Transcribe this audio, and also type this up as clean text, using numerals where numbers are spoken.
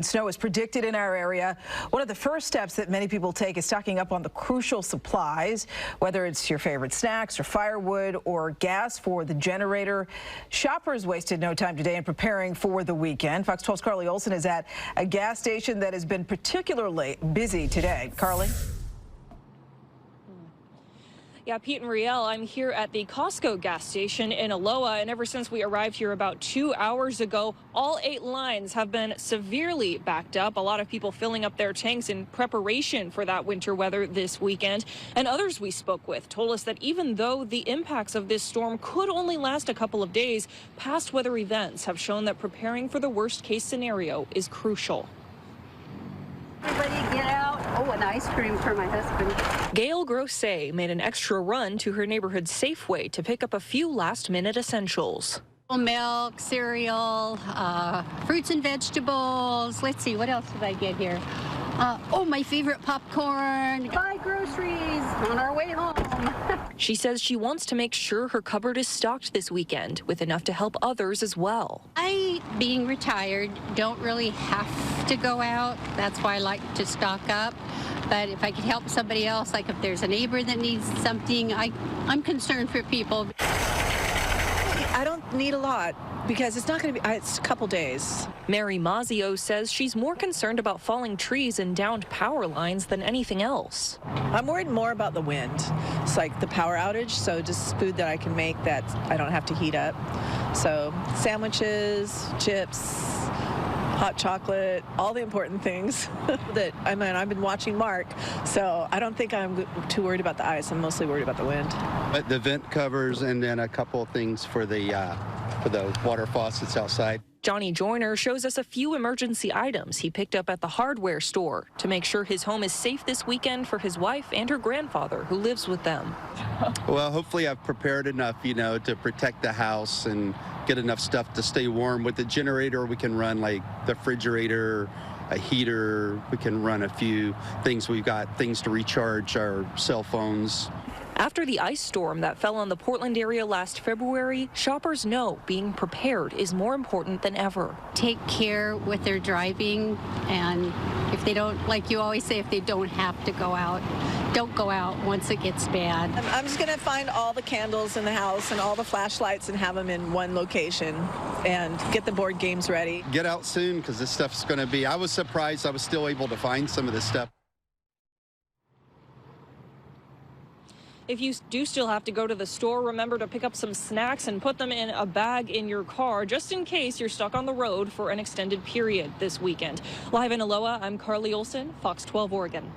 Snow is predicted in our area. One of the first steps that many people take is stocking up on the crucial supplies, whether it's your favorite snacks or firewood or gas for the generator. Shoppers wasted no time today in preparing for the weekend. Fox 12's Carly Olson is at a gas station that has been particularly busy today. Carly? Yeah, Pete and Riel, I'm here at the Costco gas station in Aloha, and ever since we arrived here about 2 hours ago, all 8 lines have been severely backed up. A lot of people filling up their tanks in preparation for that winter weather this weekend. And others we spoke with told us that even though the impacts of this storm could only last a couple of days, past weather events have shown that preparing for the worst case scenario is crucial. Everybody get out. Oh, an ice cream for my husband. Gail Grosse made an extra run to her neighborhood Safeway to pick up a few last-minute essentials. Milk, cereal, fruits and vegetables. Let's see, what else did I get here? Oh, my favorite popcorn. Buy groceries on our way home. She says she wants to make sure her cupboard is stocked this weekend with enough to help others as well. I, being retired, don't really have to go out. That's why I like to stock up. But if I could help somebody else, like if there's a neighbor that needs something, I'm concerned for people. I don't need a lot because it's not going to be, it's a couple days. Mary Mazio says she's more concerned about falling trees and downed power lines than anything else. I'm worried more about the wind. It's like the power outage, so just food that I can make that I don't have to heat up. So sandwiches, chips, hot chocolate, all the important things that, I mean, I've been watching Mark, so I don't think I'm too worried about the ice. I'm mostly worried about the wind. But the vent covers and then a couple of things for the water faucets outside. Johnny Joyner shows us a few emergency items he picked up at the hardware store to make sure his home is safe this weekend for his wife and her grandfather who lives with them. Well, hopefully I've prepared enough, you know, to protect the house and get enough stuff to stay warm. With the generator, we can run like the refrigerator, a heater. We can run a few things. We've got things to recharge our cell phones. After the ice storm that fell on the Portland area last February, shoppers know being prepared is more important than ever. Take care with their driving, and if they don't, like you always say, if they don't have to go out, don't go out once it gets bad. I'm just going to find all the candles in the house and all the flashlights and have them in one location and get the board games ready. Get out soon because this stuff's going to be, I was surprised I was still able to find some of this stuff. If you do still have to go to the store, remember to pick up some snacks and put them in a bag in your car just in case you're stuck on the road for an extended period this weekend. Live in Aloha, I'm Carly Olson, Fox 12 Oregon.